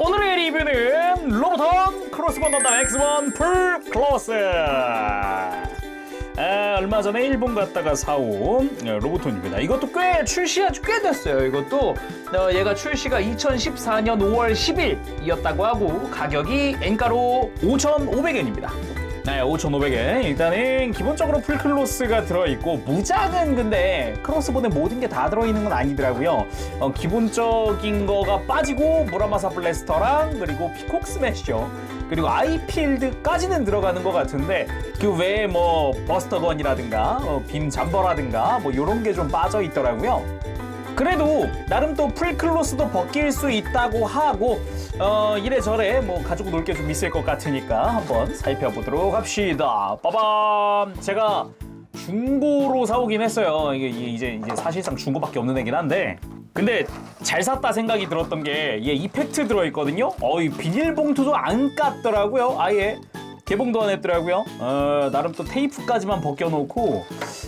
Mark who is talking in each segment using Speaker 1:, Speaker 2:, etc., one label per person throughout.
Speaker 1: 오늘의 리뷰는 로보톤 크로스본 건담 X1 풀 클로스. 얼마 전에 일본 갔다가 사온 로보톤입니다. 이것도 꽤 출시한 지 꽤 됐어요. 이것도 얘가 출시가 2014년 5월 10일이었다고 하고 가격이 엔가로 5,500엔입니다. 네, 5,500엔. 일단은 기본적으로 풀클로스가 들어있고 무장은 근데 크로스본에 모든 게 다 들어있는 건 아니더라고요. 기본적인 거가 빠지고 무라마사 블래스터랑 그리고 피콕 스매셔 그리고 아이필드까지는 들어가는 것 같은데 그 외에 뭐 버스터건이라든가 빔 잠버라든가 뭐 요런 게 좀 빠져 있더라고요. 그래도 나름 또 풀클로스도 벗길 수 있다고 하고 이래저래 뭐 가지고 놀 게 좀 있을 것 같으니까 한번 살펴보도록 합시다. 빠밤! 제가 중고로 사오긴 했어요. 이게 이제 사실상 중고밖에 없는 애긴 한데 근데 잘 샀다 생각이 들었던 게 얘 이펙트 들어있거든요. 이 비닐봉투도 안 깠더라고요. 아예 개봉도 안 했더라고요. 나름 또 테이프까지만 벗겨놓고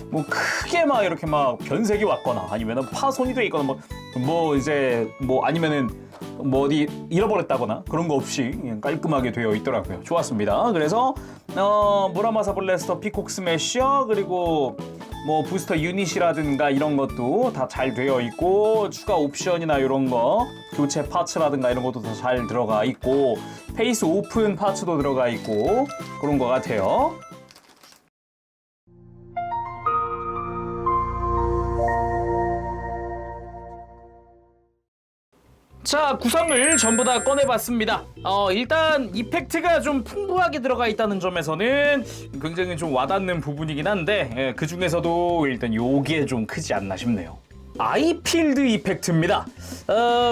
Speaker 1: 뭐 크게 막 이렇게 막 변색이 왔거나 아니면은 파손이 돼 있거나 뭐 이제 뭐 아니면은 뭐 어디 잃어버렸다거나 그런 거 없이 그냥 깔끔하게 되어 있더라고요. 좋았습니다. 그래서 무라마사 블래스터 피콕 스매셔 그리고 뭐 부스터 유닛이라든가 이런 것도 다 잘 되어 있고 추가 옵션이나 이런 거 교체 파츠라든가 이런 것도 다 잘 들어가 있고 페이스 오픈 파츠도 들어가 있고 그런 것 같아요. 자, 구성을 전부 다 꺼내봤습니다. 일단 이펙트가 좀 풍부하게 들어가 있다는 점에서는 굉장히 좀 와닿는 부분이긴 한데 그 중에서도 일단 요게 좀 크지 않나 싶네요. 아이필드 이펙트입니다.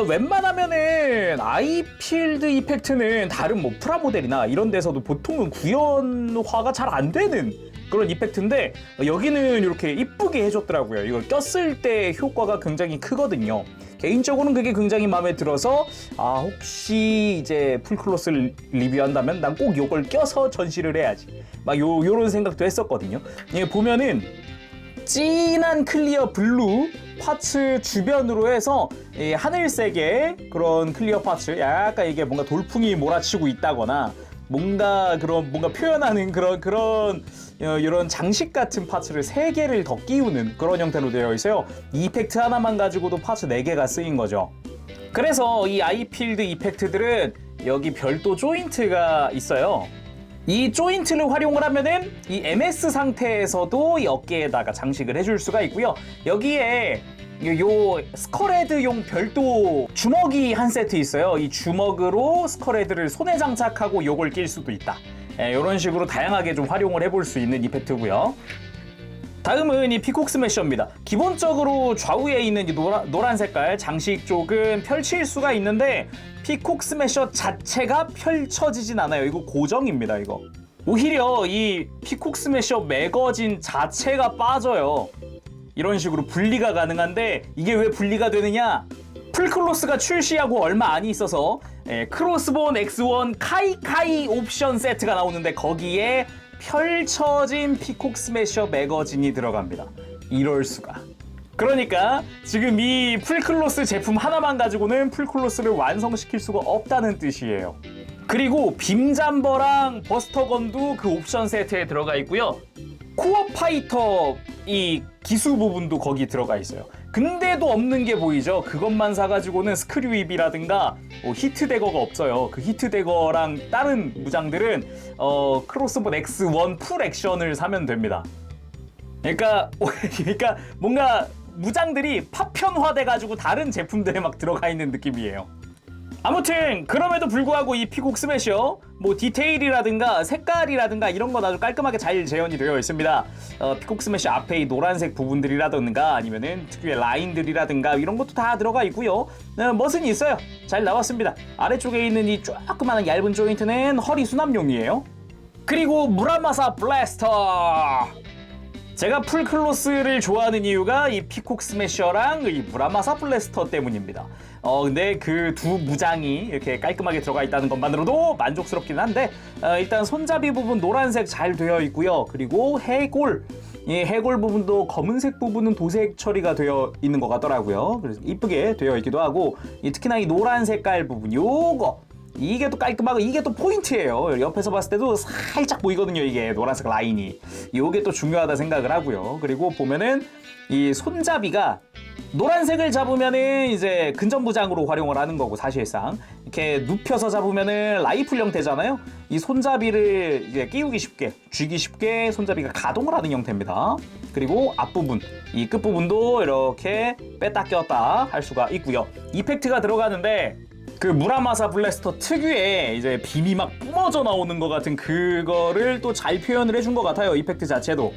Speaker 1: 웬만하면은 아이필드 이펙트는 다른 뭐 프라모델이나 이런 데서도 보통은 구현화가 잘 안 되는 그런 이펙트인데 여기는 이렇게 이쁘게 해줬더라고요. 이걸 꼈을 때 효과가 굉장히 크거든요. 개인적으로는 그게 굉장히 마음에 들어서 혹시 이제 풀클로스를 리뷰한다면 난 꼭 이걸 껴서 전시를 해야지 막 요런 생각도 했었거든요. 보면은 진한 클리어 블루 파츠 주변으로 해서 하늘색의 그런 클리어 파츠 약간 이게 뭔가 돌풍이 몰아치고 있다거나 뭔가 표현하는 그런 이런 장식 같은 파츠를 3개를 더 끼우는 그런 형태로 되어 있어요. 이 이펙트 하나만 가지고도 파츠 4개가 쓰인 거죠. 그래서 이 아이필드 이펙트들은 여기 별도 조인트가 있어요. 이 조인트를 활용을 하면은 이 MS 상태에서도 이 어깨에다가 장식을 해줄 수가 있고요. 여기에 요 스컬헤드용 별도 주먹이 한 세트 있어요. 이 주먹으로 스컬헤드를 손에 장착하고 요걸 낄 수도 있다. 이런 식으로 다양하게 좀 활용을 해볼 수 있는 이펙트고요. 다음은 이 피콕 스매셔입니다. 기본적으로 좌우에 있는 이 노란 색깔 장식 쪽은 펼칠 수가 있는데 피콕 스매셔 자체가 펼쳐지진 않아요. 이거 고정입니다. 이거 오히려 이 피콕 스매셔 매거진 자체가 빠져요. 이런 식으로 분리가 가능한데 이게 왜 분리가 되느냐? 풀클로스가 출시하고 얼마 안 있어서 크로스본 X1 카이카이 옵션 세트가 나오는데 거기에 펼쳐진 피콕 스매셔 매거진이 들어갑니다. 이럴 수가. 그러니까 지금 이 풀클로스 제품 하나만 가지고는 풀클로스를 완성시킬 수가 없다는 뜻이에요. 그리고 빔잠버랑 버스터건도 그 옵션 세트에 들어가 있고요. 코어 파이터 이 기수 부분도 거기 들어가 있어요. 근데도 없는 게 보이죠? 그것만 사가지고는 스크류입이라든가 히트대거가 없어요. 그 히트대거랑 다른 무장들은 크로스본 X1 풀 액션을 사면 됩니다. 그러니까 뭔가 무장들이 파편화돼가지고 다른 제품들에 막 들어가 있는 느낌이에요. 아무튼 그럼에도 불구하고 이 피콕 스매셔 뭐 디테일이라든가 색깔이라든가 이런 건 아주 깔끔하게 잘 재현이 되어 있습니다. 피콕 스매셔 앞에 이 노란색 부분들이라든가 아니면은 특유의 라인들이라든가 이런 것도 다 들어가 있고요. 멋은 있어요. 잘 나왔습니다. 아래쪽에 있는 이 조그마한 얇은 조인트는 허리 수납용이에요. 그리고 무라마사 블래스터. 제가 풀클로스를 좋아하는 이유가 이 피콕 스매셔랑 이 무라마사 블래스터 때문입니다. 근데 그 두 무장이 이렇게 깔끔하게 들어가 있다는 것만으로도 만족스럽긴 한데 일단 손잡이 부분 노란색 잘 되어 있고요. 그리고 해골 이 해골 부분도 검은색 부분은 도색 처리가 되어 있는 것 같더라고요. 그래서 이쁘게 되어 있기도 하고 특히나 이 노란 색깔 부분 요거 이게 또 깔끔하고 이게 또 포인트예요. 옆에서 봤을 때도 살짝 보이거든요. 이게 노란색 라인이. 이게 또 중요하다 생각을 하고요. 그리고 보면은 이 손잡이가 노란색을 잡으면은 이제 근접무장으로 활용을 하는 거고, 사실상 이렇게 눕혀서 잡으면은 라이플 형태잖아요. 이 손잡이를 이제 끼우기 쉽게, 쥐기 쉽게 손잡이가 가동을 하는 형태입니다. 그리고 앞부분, 이 끝부분도 이렇게 뺐다 꼈다 할 수가 있고요. 이펙트가 들어가는데 그 무라마사 블래스터 특유의 이제 빔이 막 뿜어져 나오는 것 같은 그거를 또 잘 표현을 해준 것 같아요. 이펙트 자체도.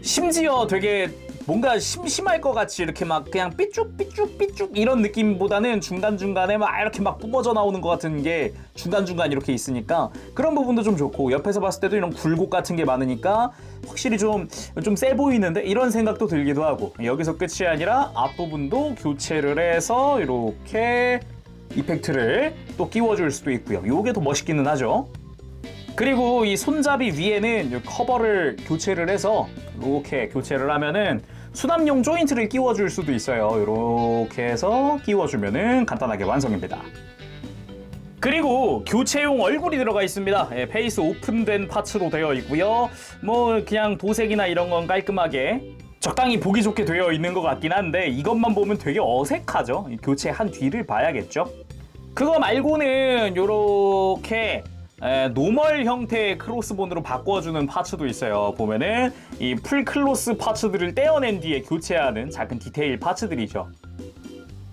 Speaker 1: 심지어 되게 뭔가 심심할 것 같이 이렇게 막 그냥 삐쭉삐쭉삐쭉 이런 느낌보다는 중간중간에 막 이렇게 막 뿜어져 나오는 것 같은 게 중간중간 이렇게 있으니까 그런 부분도 좀 좋고, 옆에서 봤을 때도 이런 굴곡 같은 게 많으니까 확실히 좀 세 보이는데 이런 생각도 들기도 하고, 여기서 끝이 아니라 앞부분도 교체를 해서 이렇게 이펙트를 또 끼워줄 수도 있고요. 요게 더 멋있기는 하죠. 그리고 이 손잡이 위에는 커버를 교체를 해서 이렇게 교체를 하면은 수납용 조인트를 끼워줄 수도 있어요. 이렇게 해서 끼워주면은 간단하게 완성입니다. 그리고 교체용 얼굴이 들어가 있습니다. 페이스 오픈된 파츠로 되어 있고요. 뭐 그냥 도색이나 이런 건 깔끔하게 적당히 보기 좋게 되어 있는 것 같긴 한데, 이것만 보면 되게 어색하죠. 교체한 뒤를 봐야겠죠. 그거 말고는 요렇게 노멀 형태의 크로스본으로 바꿔주는 파츠도 있어요. 보면은 이 풀클로스 파츠들을 떼어낸 뒤에 교체하는 작은 디테일 파츠들이죠.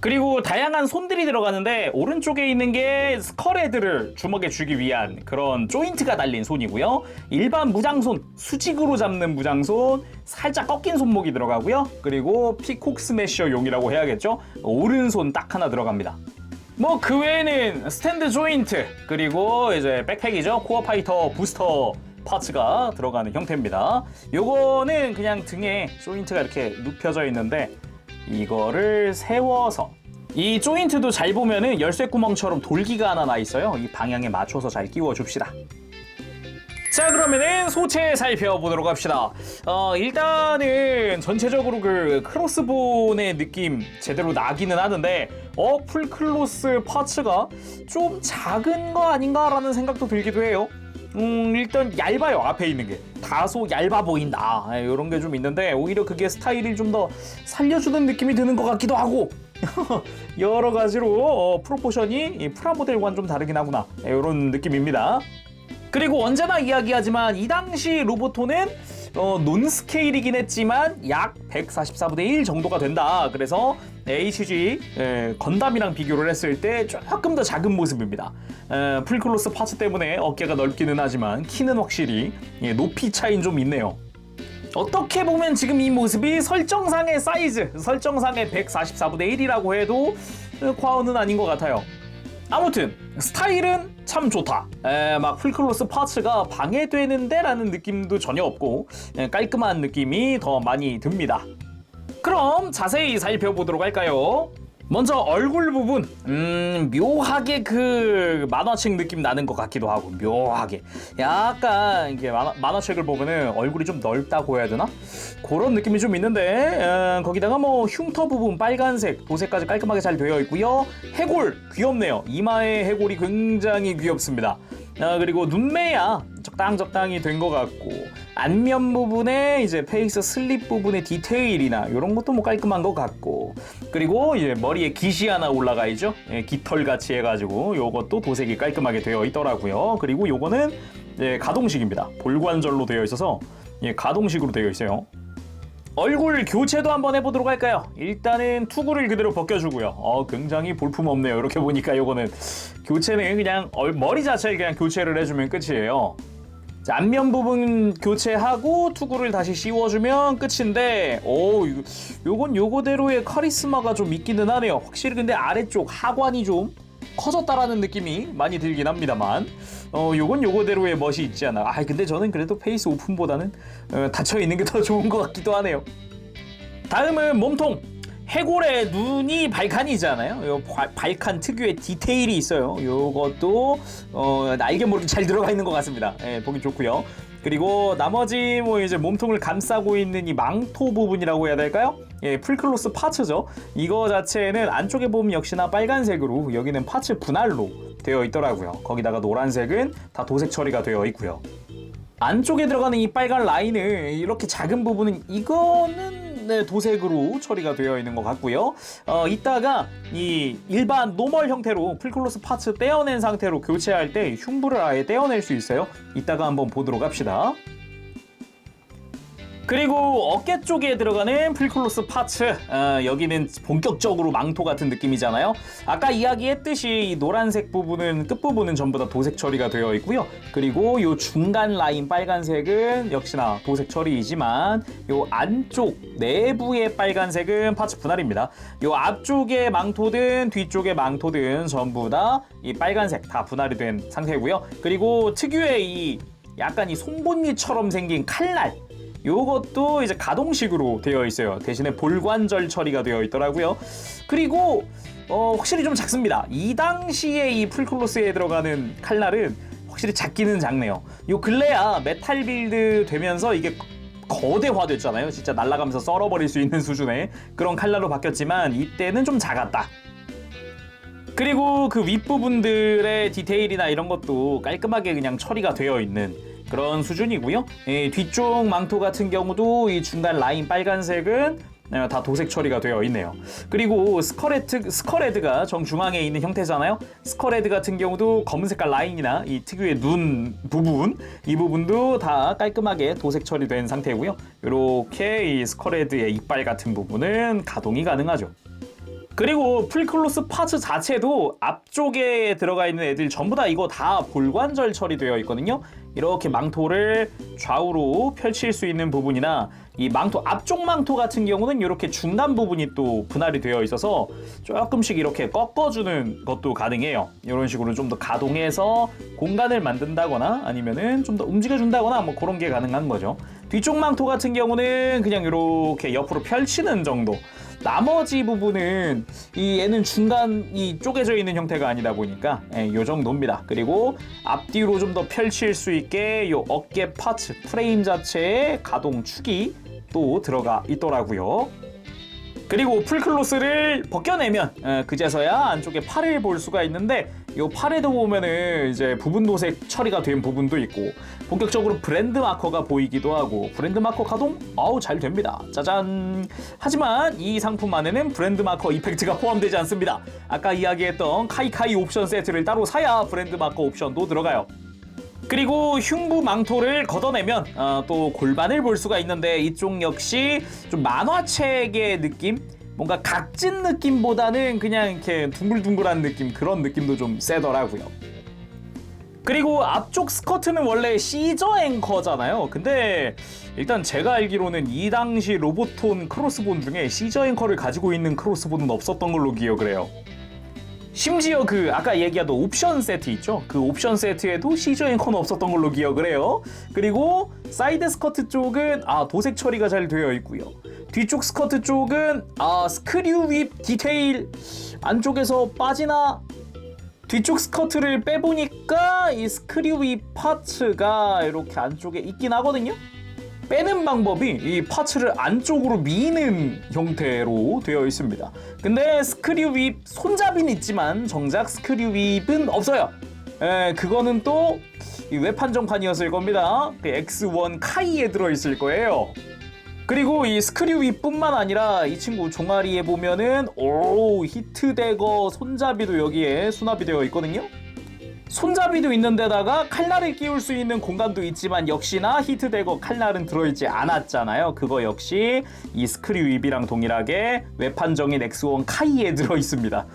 Speaker 1: 그리고 다양한 손들이 들어가는데, 오른쪽에 있는 게 스컬헤드를 주먹에 쥐기 위한 그런 조인트가 달린 손이고요. 일반 무장손, 수직으로 잡는 무장손, 살짝 꺾인 손목이 들어가고요. 그리고 피콕 스매셔용이라고 해야겠죠. 오른손 딱 하나 들어갑니다. 뭐 그 외에는 스탠드 조인트, 그리고 이제 백팩이죠. 코어 파이터 부스터 파츠가 들어가는 형태입니다. 요거는 그냥 등에 조인트가 이렇게 눕혀져 있는데, 이거를 세워서, 이 조인트도 잘 보면은 열쇠 구멍처럼 돌기가 하나 나 있어요. 이 방향에 맞춰서 잘 끼워 줍시다. 자, 그러면은 소체 살펴보도록 합시다. 일단은 전체적으로 그 크로스본의 느낌 제대로 나기는 하는데, 풀클로스 파츠가 좀 작은 거 아닌가라는 생각도 들기도 해요. 일단 얇아요. 앞에 있는 게 다소 얇아 보인다, 이런 게 좀 있는데, 오히려 그게 스타일을 좀 더 살려주는 느낌이 드는 것 같기도 하고 여러 가지로 프로포션이 이 프라모델과는 좀 다르긴 하구나, 이런 느낌입니다. 그리고 언제나 이야기하지만 이 당시 로보토는 논스케일이긴 했지만 약 144분의 1 정도가 된다. 그래서 HG 건담이랑 비교를 했을 때 조금 더 작은 모습입니다. 풀클로스 파츠 때문에 어깨가 넓기는 하지만 키는 확실히 높이 차이는 좀 있네요. 어떻게 보면 지금 이 모습이 설정상의 사이즈, 설정상의 144분의 1이라고 해도 과언은 아닌 것 같아요. 아무튼 스타일은 참 좋다. 막 풀클로스 파츠가 방해되는데 라는 느낌도 전혀 없고 깔끔한 느낌이 더 많이 듭니다. 그럼 자세히 살펴보도록 할까요? 먼저 얼굴 부분, 묘하게 그 만화책 느낌 나는 것 같기도 하고, 묘하게 약간 이게 만화책을 보면은 얼굴이 좀 넓다고 해야 되나? 그런 느낌이 좀 있는데, 거기다가 뭐 흉터 부분 빨간색 도색까지 깔끔하게 잘 되어 있고요. 해골 귀엽네요. 이마의 해골이 굉장히 귀엽습니다. 그리고 눈매야 적당히 된 것 같고, 안면 부분에 이제 페이스 슬립 부분의 디테일이나 이런 것도 뭐 깔끔한 것 같고, 그리고 이제 머리에 깃이 하나 올라가 있죠. 깃털 같이 해가지고 요것도 도색이 깔끔하게 되어 있더라고요. 그리고 요거는 가동식입니다. 볼관절로 되어 있어서 가동식으로 되어 있어요. 얼굴 교체도 한번 해보도록 할까요? 일단은 투구를 그대로 벗겨주고요. 굉장히 볼품없네요. 이렇게 보니까 요거는 교체는 그냥 머리 자체를 그냥 교체를 해주면 끝이에요. 자, 앞면 부분 교체하고 투구를 다시 씌워주면 끝인데, 요건 요거대로의 카리스마가 좀 있기는 하네요. 확실히 근데 아래쪽 하관이 좀 커졌다라는 느낌이 많이 들긴 합니다만, 요건 요거대로의 멋이 있지 않아. 근데 저는 그래도 페이스 오픈보다는 닫혀있는 게 더 좋은 것 같기도 하네요. 다음은 몸통. 해골의 눈이 발칸이잖아요. 요 발칸 특유의 디테일이 있어요. 요것도 날개 모르게 잘 들어가 있는 것 같습니다. 보기 좋고요. 그리고 나머지 뭐 이제 몸통을 감싸고 있는 이 망토 부분이라고 해야 될까요? 풀클로스 파츠죠. 이거 자체는 안쪽에 보면 역시나 빨간색으로, 여기는 파츠 분할로 되어 있더라고요. 거기다가 노란색은 다 도색 처리가 되어 있고요. 안쪽에 들어가는 이 빨간 라인을 이렇게 작은 부분은 이거는 네, 도색으로 처리가 되어 있는 것 같고요. 이따가 이 일반 노멀 형태로 풀클로스 파츠 떼어낸 상태로 교체할 때 흉부를 아예 떼어낼 수 있어요. 이따가 한번 보도록 합시다. 그리고 어깨 쪽에 들어가는 풀클로스 파츠, 여기는 본격적으로 망토 같은 느낌이잖아요. 아까 이야기했듯이 이 노란색 부분은 끝부분은 전부 다 도색 처리가 되어 있고요. 그리고 이 중간 라인 빨간색은 역시나 도색 처리이지만 이 안쪽 내부의 빨간색은 파츠 분할입니다. 이 앞쪽의 망토든 뒤쪽의 망토든 전부 다 이 빨간색 다 분할이 된 상태고요. 그리고 특유의 이 약간 이 송곳니처럼 생긴 칼날, 요것도 이제 가동식으로 되어 있어요. 대신에 볼관절 처리가 되어 있더라고요. 그리고 확실히 좀 작습니다. 이 당시에 이 풀클로스에 들어가는 칼날은 확실히 작기는 작네요. 요 근래야 메탈 빌드 되면서 이게 거대화됐잖아요. 진짜 날아가면서 썰어버릴 수 있는 수준의 그런 칼날로 바뀌었지만 이때는 좀 작았다. 그리고 그 윗부분들의 디테일이나 이런 것도 깔끔하게 그냥 처리가 되어 있는 그런 수준이고요. 뒤쪽 망토 같은 경우도 이 중간 라인 빨간색은 다 도색 처리가 되어 있네요. 그리고 스컬헤드가 정중앙에 있는 형태잖아요. 스컬헤드 같은 경우도 검은 색깔 라인이나 이 특유의 눈 부분, 이 부분도 다 깔끔하게 도색 처리된 상태고요. 이렇게 이 스컬헤드의 이빨 같은 부분은 가동이 가능하죠. 그리고 풀클로스 파츠 자체도 앞쪽에 들어가 있는 애들 전부 다 이거 다 볼관절 처리되어 있거든요. 이렇게 망토를 좌우로 펼칠 수 있는 부분이나 이 망토 앞쪽 망토 같은 경우는 이렇게 중간 부분이 또 분할이 되어 있어서 조금씩 이렇게 꺾어주는 것도 가능해요. 이런 식으로 좀 더 가동해서 공간을 만든다거나 아니면은 좀 더 움직여준다거나 뭐 그런 게 가능한 거죠. 뒤쪽 망토 같은 경우는 그냥 이렇게 옆으로 펼치는 정도. 나머지 부분은 얘는 중간이 쪼개져 있는 형태가 아니다 보니까 이 정도입니다. 그리고 앞뒤로 좀 더 펼칠 수 있게 이 어깨 파츠 프레임 자체에 가동축이 또 들어가 있더라고요. 그리고 풀클로스를 벗겨내면 그제서야 안쪽에 팔을 볼 수가 있는데 이 팔에도 보면은 이제 부분 도색 처리가 된 부분도 있고 본격적으로 브랜드 마커가 보이기도 하고 브랜드 마커 가동? 아우 잘 됩니다. 짜잔! 하지만 이 상품 안에는 브랜드 마커 이펙트가 포함되지 않습니다. 아까 이야기했던 카이카이 옵션 세트를 따로 사야 브랜드 마커 옵션도 들어가요. 그리고 흉부 망토를 걷어내면 또 골반을 볼 수가 있는데 이쪽 역시 좀 만화책의 느낌? 뭔가 각진 느낌보다는 그냥 이렇게 둥글둥글한 느낌, 그런 느낌도 좀 세더라고요. 그리고 앞쪽 스커트는 원래 시저 앵커잖아요. 근데 일단 제가 알기로는 이 당시 로보톤 크로스본 중에 시저 앵커를 가지고 있는 크로스본은 없었던 걸로 기억을 해요. 심지어 그 아까 얘기하던 옵션 세트 있죠? 그 옵션 세트에도 시저 앵커는 없었던 걸로 기억을 해요. 그리고 사이드 스커트 쪽은 도색 처리가 잘 되어 있고요. 뒤쪽 스커트 쪽은 스크류 윕 디테일 안쪽에서 빠지나? 뒤쪽 스커트를 빼보니까 이 스크류 윕 파츠가 이렇게 안쪽에 있긴 하거든요. 빼는 방법이 이 파츠를 안쪽으로 미는 형태로 되어 있습니다. 근데 스크류 윕 손잡이는 있지만 정작 스크류 윕은 없어요. 그거는 또 이 외판정판이었을 겁니다. 그 X1 카이에 들어있을 거예요. 그리고 이 스크류 윕뿐만 아니라 이 친구 종아리에 보면은 히트대거 손잡이도 여기에 수납이 되어 있거든요. 손잡이도 있는 데다가 칼날을 끼울 수 있는 공간도 있지만 역시나 히트대거 칼날은 들어있지 않았잖아요. 그거 역시 이 스크류 윕이랑 동일하게 외판정인 X1 카이에 들어있습니다.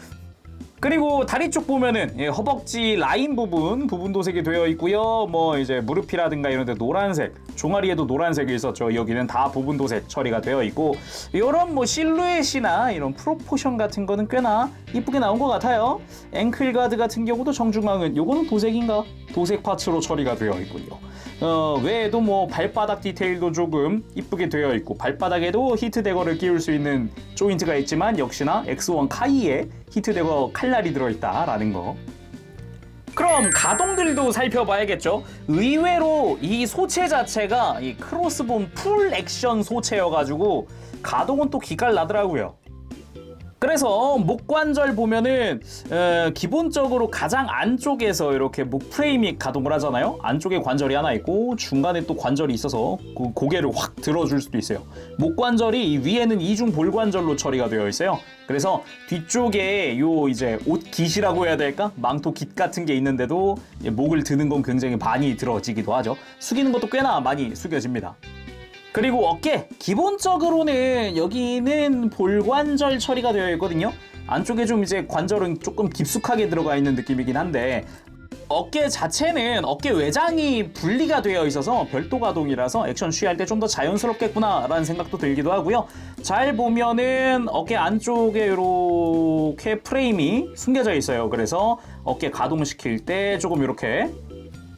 Speaker 1: 그리고 다리 쪽 보면은 허벅지 라인 부분 도색이 되어 있고요. 뭐 이제 무릎이라든가 이런 데 노란색, 종아리에도 노란색이 있었죠. 여기는 다 부분 도색 처리가 되어 있고 이런 뭐 실루엣이나 이런 프로포션 같은 거는 꽤나 이쁘게 나온 것 같아요. 앵클 가드 같은 경우도 정중앙은 요거는 도색인가? 도색 파츠로 처리가 되어 있고요. 외에도 뭐 발바닥 디테일도 조금 이쁘게 되어 있고 발바닥에도 히트데거를 끼울 수 있는 조인트가 있지만 역시나 X1 카이에 히트데거 칼날이 들어있다라는 거. 그럼 가동들도 살펴봐야겠죠. 의외로 이 소체 자체가 이 크로스본 풀 액션 소체여가지고 가동은 또 기깔 나더라고요. 그래서 목 관절 보면은 기본적으로 가장 안쪽에서 이렇게 목 프레임이 가동을 하잖아요. 안쪽에 관절이 하나 있고 중간에 또 관절이 있어서 고개를 확 들어줄 수도 있어요. 목 관절이 위에는 이중 볼관절로 처리가 되어 있어요. 그래서 뒤쪽에 요 이제 옷 깃이라고 해야 될까? 망토 깃 같은 게 있는데도 목을 드는 건 굉장히 많이 들어지기도 하죠. 숙이는 것도 꽤나 많이 숙여집니다. 그리고 어깨, 기본적으로는 여기는 볼관절 처리가 되어 있거든요. 안쪽에 좀 이제 관절은 조금 깊숙하게 들어가 있는 느낌이긴 한데 어깨 자체는 어깨 외장이 분리가 되어 있어서 별도 가동이라서 액션 취할 때 좀 더 자연스럽겠구나 라는 생각도 들기도 하고요. 잘 보면은 어깨 안쪽에 이렇게 프레임이 숨겨져 있어요. 그래서 어깨 가동시킬 때 조금 이렇게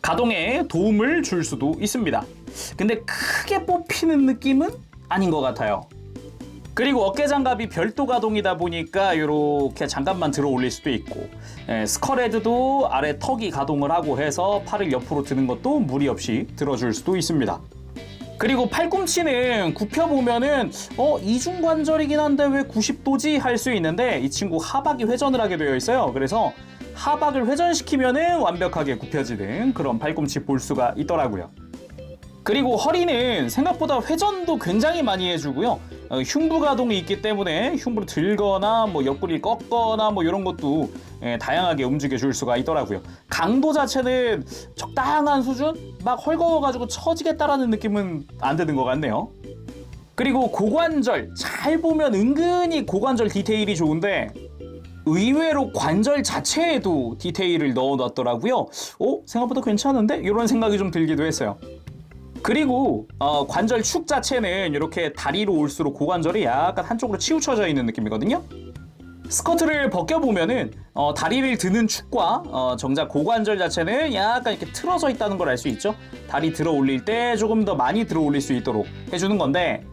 Speaker 1: 가동에 도움을 줄 수도 있습니다. 근데 크게 뽑히는 느낌은 아닌 것 같아요. 그리고 어깨 장갑이 별도 가동이다 보니까 이렇게 장갑만 들어 올릴 수도 있고 스컬헤드도 아래 턱이 가동을 하고 해서 팔을 옆으로 드는 것도 무리 없이 들어줄 수도 있습니다. 그리고 팔꿈치는 굽혀보면은 이중관절이긴 한데 왜 90도지? 할 수 있는데 이 친구 하박이 회전을 하게 되어 있어요. 그래서 하박을 회전시키면은 완벽하게 굽혀지는 그런 팔꿈치 볼 수가 있더라고요. 그리고 허리는 생각보다 회전도 굉장히 많이 해주고요. 흉부 가동이 있기 때문에 흉부를 들거나 뭐 옆구리를 꺾거나 뭐 이런 것도 다양하게 움직여 줄 수가 있더라고요. 강도 자체는 적당한 수준? 막 헐거워가지고 처지겠다라는 느낌은 안 드는 것 같네요. 그리고 고관절, 잘 보면 은근히 고관절 디테일이 좋은데 의외로 관절 자체에도 디테일을 넣어놨더라고요. 생각보다 괜찮은데? 이런 생각이 좀 들기도 했어요. 그리고 관절 축 자체는 이렇게 다리로 올수록 고관절이 약간 한쪽으로 치우쳐져 있는 느낌이거든요. 스커트를 벗겨보면은 다리를 드는 축과 정작 고관절 자체는 약간 이렇게 틀어져 있다는 걸 알 수 있죠. 다리 들어 올릴 때 조금 더 많이 들어 올릴 수 있도록 해주는 건데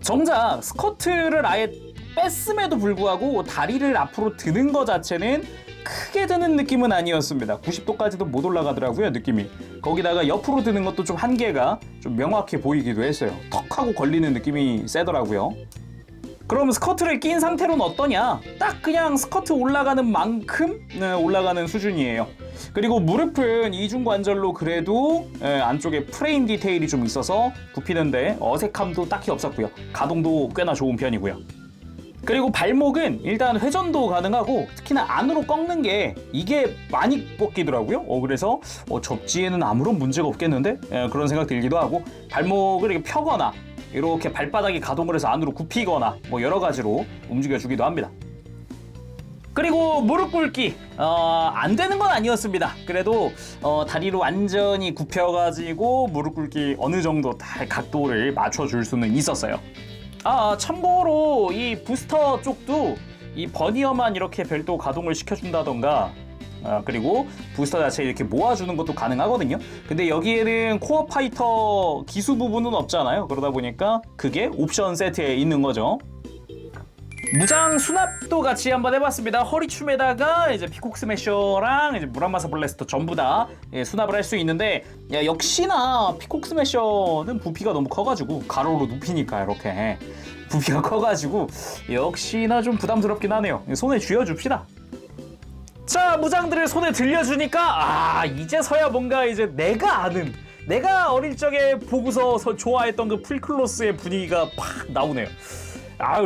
Speaker 1: 정작 스커트를 아예 뺐음에도 불구하고 다리를 앞으로 드는 것 자체는 크게 드는 느낌은 아니었습니다. 90도까지도 못 올라가더라고요, 느낌이. 거기다가 옆으로 드는 것도 좀 한계가 좀 명확해 보이기도 했어요. 턱하고 걸리는 느낌이 세더라고요. 그럼 스커트를 낀 상태로는 어떠냐? 딱 그냥 스커트 올라가는 만큼 올라가는 수준이에요. 그리고 무릎은 이중관절로 그래도 안쪽에 프레임 디테일이 좀 있어서 굽히는데 어색함도 딱히 없었고요. 가동도 꽤나 좋은 편이고요. 그리고 발목은 일단 회전도 가능하고 특히나 안으로 꺾는 게 이게 많이 꺾이더라고요. 그래서 접지에는 아무런 문제가 없겠는데? 그런 생각 들기도 하고 발목을 이렇게 펴거나 이렇게 발바닥이 가동을 해서 안으로 굽히거나 뭐 여러 가지로 움직여주기도 합니다. 그리고 무릎 꿇기 안 되는 건 아니었습니다. 그래도 다리로 완전히 굽혀가지고 무릎 꿇기 어느 정도 각도를 맞춰줄 수는 있었어요. 참고로 이 부스터 쪽도 이 버니어만 이렇게 별도 가동을 시켜준다던가 그리고 부스터 자체 이렇게 모아주는 것도 가능하거든요. 근데 여기에는 코어 파이터 기수 부분은 없잖아요. 그러다 보니까 그게 옵션 세트에 있는 거죠. 무장 수납도 같이 한번 해봤습니다. 허리춤에다가 이제 피콕 스매셔랑 이제 무라마사 블래스터 전부 다 수납을 할 수 있는데 역시나 피콕 스매셔는 부피가 너무 커가지고 가로로 눕히니까 이렇게 부피가 커가지고 역시나 좀 부담스럽긴 하네요. 손에 쥐어줍시다. 자, 무장들을 손에 들려주니까 이제서야 뭔가 이제 내가 어릴 적에 보고서 좋아했던 그 풀클로스의 분위기가 팍 나오네요.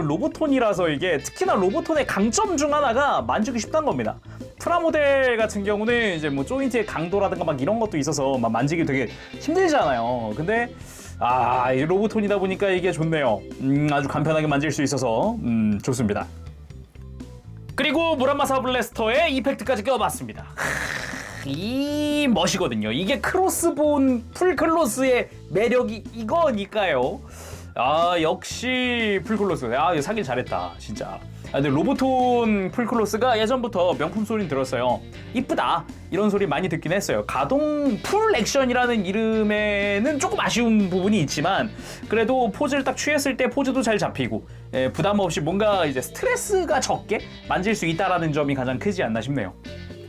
Speaker 1: 로보톤이라서 이게 특히나 로보톤의 강점 중 하나가 만지기 쉽다는 겁니다. 프라모델 같은 경우는 이제 뭐 조인트의 강도라든가 막 이런 것도 있어서 막 만지기 되게 힘들잖아요. 근데 이 로보톤이다 보니까 이게 좋네요. 아주 간편하게 만질 수 있어서 좋습니다. 그리고 무라마사 블래스터에 이펙트까지 껴봤습니다. 이 멋이거든요. 이게 크로스본 풀클로스의 매력이 이거니까요. 역시 풀클로스. 이거 사길 잘했다, 진짜. 근데 로보톤 풀클로스가 예전부터 명품 소리는 들었어요. 이쁘다, 이런 소리 많이 듣긴 했어요. 가동 풀 액션이라는 이름에는 조금 아쉬운 부분이 있지만 그래도 포즈를 딱 취했을 때 포즈도 잘 잡히고 부담 없이 뭔가 이제 스트레스가 적게 만질 수 있다라는 점이 가장 크지 않나 싶네요.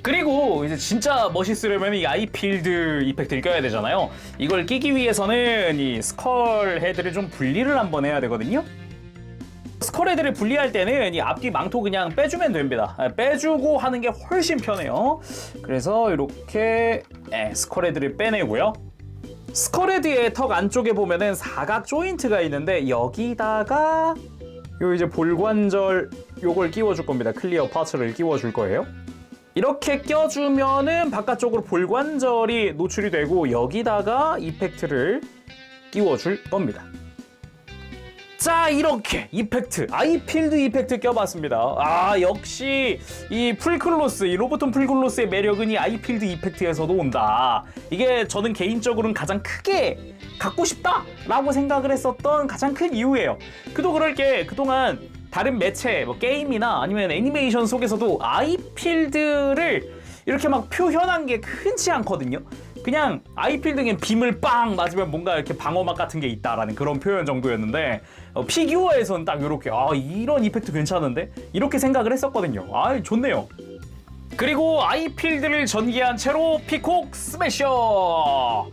Speaker 1: 그리고 이제 진짜 멋있으려면 이 아이필드 이펙트를 껴야 되잖아요. 이걸 끼기 위해서는 이 스컬 헤드를 좀 분리를 한번 해야 되거든요. 스컬헤드를 분리할 때는 이 앞뒤 망토 그냥 빼주면 됩니다. 빼주고 하는 게 훨씬 편해요. 그래서 이렇게 스컬헤드를 빼내고요. 스컬헤드의 턱 안쪽에 보면은 사각 조인트가 있는데 여기다가 요 이제 볼관절 요걸 끼워줄 겁니다. 클리어 파츠를 끼워줄 거예요. 이렇게 껴주면은 바깥쪽으로 볼관절이 노출이 되고 여기다가 이펙트를 끼워줄 겁니다. 자, 이렇게 이펙트, 아이필드 이펙트 껴봤습니다. 아, 역시 이 풀클로스, 이 로보톤 풀클로스의 매력은 이 아이필드 이펙트에서도 온다. 이게 저는 개인적으로는 가장 크게 갖고 싶다라고 생각을 했었던 가장 큰 이유예요. 그도 그럴 게 그동안 다른 매체, 뭐 게임이나 아니면 애니메이션 속에서도 아이필드를 이렇게 막 표현한 게 흔치 않거든요. 그냥 아이필드는 빔을 빵 맞으면 뭔가 이렇게 방어막 같은 게 있다라는 그런 표현 정도였는데 피규어에서는 딱 이렇게 이런 이펙트 괜찮은데? 이렇게 생각을 했었거든요. 좋네요. 그리고 아이필드를 전개한 채로 피콕 스매셔!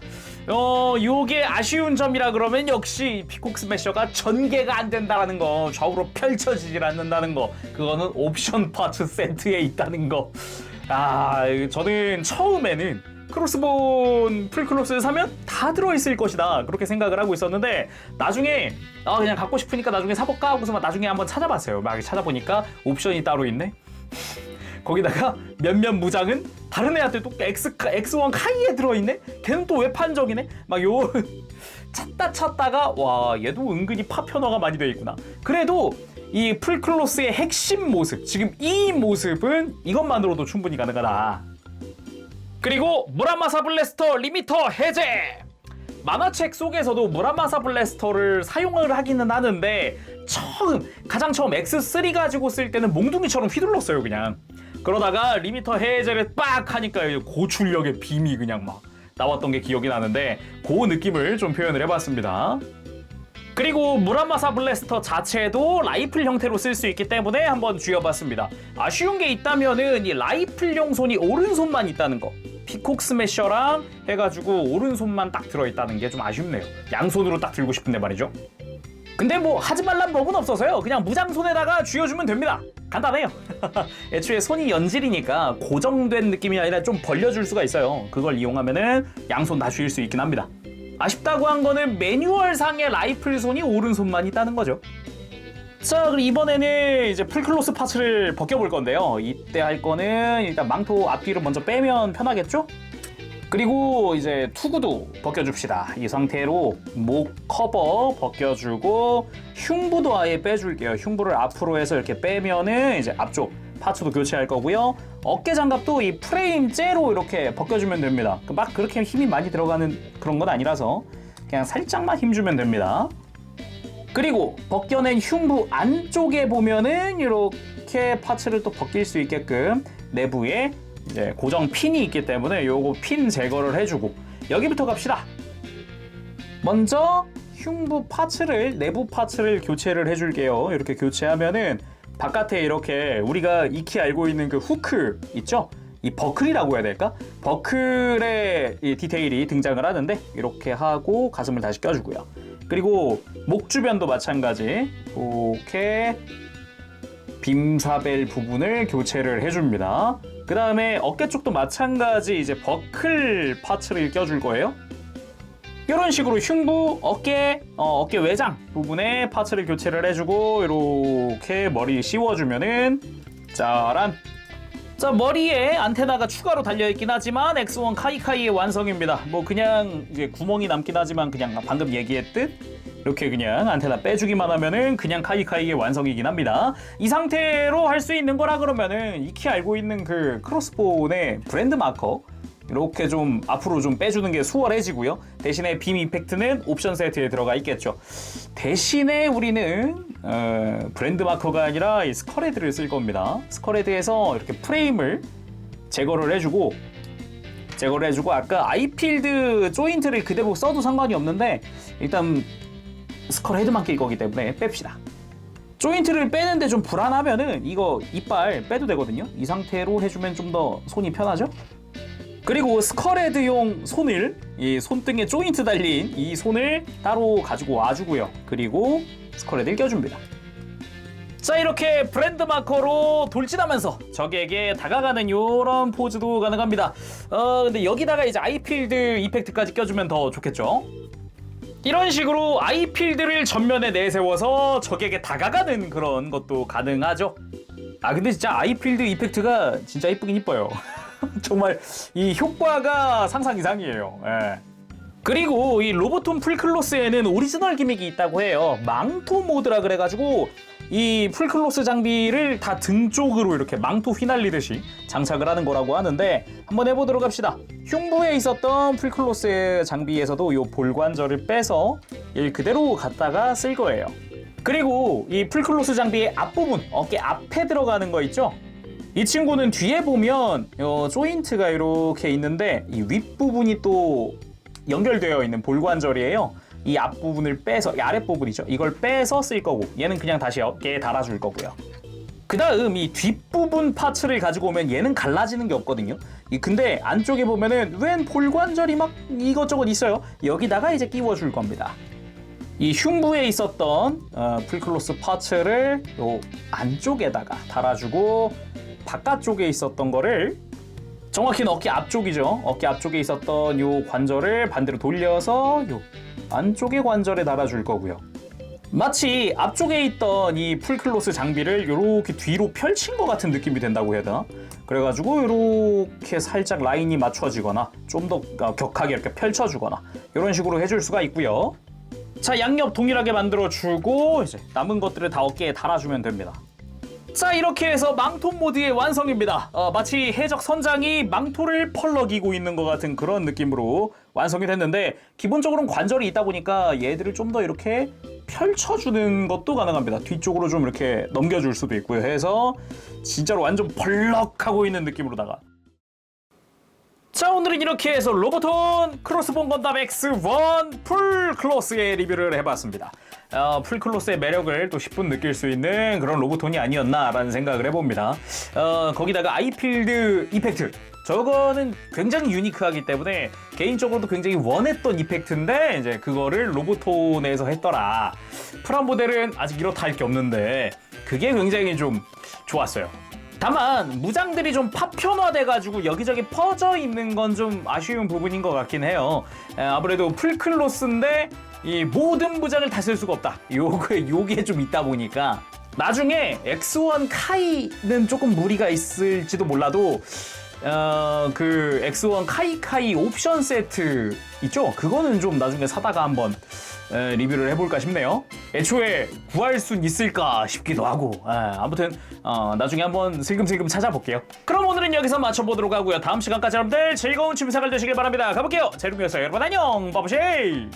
Speaker 1: 요게 아쉬운 점이라 그러면 역시 피콕 스매셔가 전개가 안 된다라는 거, 좌우로 펼쳐지질 않는다는 거, 그거는 옵션 파츠 세트에 있다는 거. 저는 처음에는 크로스본 풀클로스를 사면 다 들어있을 것이다 그렇게 생각을 하고 있었는데 나중에 그냥 갖고 싶으니까 나중에 사볼까 하고서 나중에 한번 찾아봤어요. 막 찾아보니까 옵션이 따로 있네. 거기다가 몇몇 무장은 다른 애한테 또 X1 카이에 들어있네? 걔는 또 외판적이네? 찾다가 와, 얘도 은근히 파편화가 많이 되어 있구나. 그래도 이 풀클로스의 핵심 모습, 지금 이 모습은 이것만으로도 충분히 가능하다. 그리고 무라마사 블래스터 리미터 해제! 만화책 속에서도 무라마사 블래스터를 사용을 하기는 하는데 가장 처음 X3 가지고 쓸 때는 몽둥이처럼 휘둘렀어요 그냥. 그러다가 리미터 해제를 빡 하니까 고출력의 빔이 그냥 막 나왔던 게 기억이 나는데 그 느낌을 좀 표현을 해봤습니다. 그리고 무라마사 블래스터 자체도 라이플 형태로 쓸 수 있기 때문에 한번 쥐어봤습니다. 아쉬운 게 있다면은 이 라이플용 손이 오른손만 있다는 거. 피콕 스매셔랑 해가지고 오른손만 딱 들어있다는 게 좀 아쉽네요. 양손으로 딱 들고 싶은데 말이죠. 근데 하지 말란 법은 없어서요. 그냥 무장손에다가 쥐어주면 됩니다. 간단해요. 애초에 손이 연질이니까 고정된 느낌이 아니라 좀 벌려줄 수가 있어요. 그걸 이용하면은 양손 다 쥐일 수 있긴 합니다. 아쉽다고 한 거는 매뉴얼상의 라이플 손이 오른손만 있다는 거죠. 자, 그리고 이번에는 이제 풀클로스 파츠를 벗겨볼 건데요. 이때 할 거는 일단 망토 앞뒤로 먼저 빼면 편하겠죠? 그리고 이제 투구도 벗겨줍시다. 이 상태로 목 커버 벗겨주고 흉부도 아예 빼줄게요. 흉부를 앞으로 해서 이렇게 빼면은 이제 앞쪽 파츠도 교체할 거고요. 어깨 장갑도 이 프레임 째로 이렇게 벗겨주면 됩니다. 막 그렇게 힘이 많이 들어가는 그런 건 아니라서 그냥 살짝만 힘주면 됩니다. 그리고 벗겨낸 흉부 안쪽에 보면은 이렇게 파츠를 또 벗길 수 있게끔 내부에 이제 고정 핀이 있기 때문에 요거 핀 제거를 해주고 여기부터 갑시다. 먼저 흉부 파츠를, 내부 파츠를 교체를 해줄게요. 이렇게 교체하면은 바깥에 이렇게 우리가 익히 알고 있는 그 후크 있죠? 이 버클이라고 해야 될까? 버클의 이 디테일이 등장을 하는데 이렇게 하고 가슴을 다시 껴주고요. 그리고 목 주변도 마찬가지 이렇게 빔사벨 부분을 교체를 해줍니다. 그 다음에 어깨 쪽도 마찬가지 이제 버클 파츠를 껴줄 거예요. 이런 식으로 흉부, 어깨 외장 부분에 파츠를 교체를 해주고 이렇게 머리 씌워주면은 짜란! 자, 머리에 안테나가 추가로 달려있긴 하지만 X1 카이카이의 완성입니다. 그냥 이제 구멍이 남긴 하지만 그냥 방금 얘기했듯 이렇게 그냥 안테나 빼주기만 하면은 그냥 카이카이의 완성이긴 합니다. 이 상태로 할 수 있는 거라 그러면은 익히 알고 있는 그 크로스본의 브랜드 마커 이렇게 좀 앞으로 좀 빼주는 게 수월해지고요. 대신에 빔 이펙트는 옵션 세트에 들어가 있겠죠. 대신에 우리는 브랜드 마커가 아니라 이 스컬헤드를 쓸 겁니다. 스컬헤드에서 이렇게 프레임을 제거를 해주고 아까 아이필드 조인트를 그대로 써도 상관이 없는데 일단 스컬헤드만 낄 거기 때문에 뺍시다. 조인트를 빼는데 좀 불안하면은 이거 이빨 빼도 되거든요. 이 상태로 해주면 좀 더 손이 편하죠? 그리고 스컬헤드용 손을, 이 손등에 조인트 달린 이 손을 따로 가지고 와주고요. 그리고 스컬헤드를 껴줍니다. 자, 이렇게 브랜드 마커로 돌진하면서 적에게 다가가는 요런 포즈도 가능합니다. 근데 여기다가 이제 아이필드 이펙트까지 껴주면 더 좋겠죠. 이런 식으로 아이필드를 전면에 내세워서 적에게 다가가는 그런 것도 가능하죠. 근데 진짜 아이필드 이펙트가 진짜 이쁘긴 이뻐요. 정말 이 효과가 상상 이상이에요. 예. 그리고 이 로보톤 풀클로스에는 오리지널 기믹이 있다고 해요. 망토 모드라 그래가지고 이 풀클로스 장비를 다 등 쪽으로 이렇게 망토 휘날리듯이 장착을 하는 거라고 하는데 한번 해보도록 합시다. 흉부에 있었던 풀클로스 장비에서도 이 볼관절을 빼서 그대로 갖다가 쓸 거예요. 그리고 이 풀클로스 장비의 앞부분, 어깨 앞에 들어가는 거 있죠? 이 친구는 뒤에 보면 조인트가 이렇게 있는데 이 윗부분이 또 연결되어 있는 볼관절이에요. 이 앞부분을 빼서, 이 아랫부분이죠. 이걸 빼서 쓸 거고 얘는 그냥 다시 어깨에 달아줄 거고요. 그 다음 이 뒷부분 파츠를 가지고 오면 얘는 갈라지는 게 없거든요. 근데 안쪽에 보면은 웬 볼관절이 막 이것저것 있어요. 여기다가 이제 끼워줄 겁니다. 이 흉부에 있었던 풀클로스 파츠를 요 안쪽에다가 달아주고 바깥쪽에 있었던 거를 정확히는 어깨 앞쪽이죠. 어깨 앞쪽에 있었던 요 관절을 반대로 돌려서 요 안쪽의 관절에 달아줄 거고요. 마치 앞쪽에 있던 이 풀클로스 장비를 이렇게 뒤로 펼친 것 같은 느낌이 된다고 해야 되나? 그래가지고 이렇게 살짝 라인이 맞춰지거나 좀 더 격하게 이렇게 펼쳐주거나 이런 식으로 해줄 수가 있고요. 자, 양옆 동일하게 만들어주고 이제 남은 것들을 다 어깨에 달아주면 됩니다. 자, 이렇게 해서 망토 모드의 완성입니다. 마치 해적 선장이 망토를 펄럭이고 있는 것 같은 그런 느낌으로 완성이 됐는데 기본적으로는 관절이 있다 보니까 얘들을 좀 더 이렇게 펼쳐주는 것도 가능합니다. 뒤쪽으로 좀 이렇게 넘겨줄 수도 있고요. 해서 진짜로 완전 펄럭하고 있는 느낌으로다가. 자, 오늘은 이렇게 해서 로보톤 크로스본 건담 X1 풀클로스의 리뷰를 해봤습니다. 풀클로스의 매력을 또 10분 느낄 수 있는 그런 로보톤이 아니었나라는 생각을 해봅니다. 거기다가 아이필드 이펙트, 저거는 굉장히 유니크하기 때문에 개인적으로도 굉장히 원했던 이펙트인데 이제 그거를 로보톤에서 했더라. 프라모델은 아직 이렇다 할 게 없는데 그게 굉장히 좀 좋았어요. 다만 무장들이 좀 파편화돼가지고 여기저기 퍼져 있는 건 좀 아쉬운 부분인 것 같긴 해요. 아무래도 풀클로스인데 이 모든 무장을 다 쓸 수가 없다. 요게 좀 있다 보니까 나중에 X1 카이는 조금 무리가 있을지도 몰라도 그 X1 카이카이 옵션 세트 있죠? 그거는 좀 나중에 사다가 한번 리뷰를 해볼까 싶네요. 애초에 구할 순 있을까 싶기도 하고 아무튼 나중에 한번 슬금슬금 찾아볼게요. 그럼 오늘은 여기서 마쳐보도록 하고요. 다음 시간까지 여러분들 즐거운 취미생활 되시길 바랍니다. 가볼게요. 제롱이었어요. 여러분 안녕. 바보쉐이.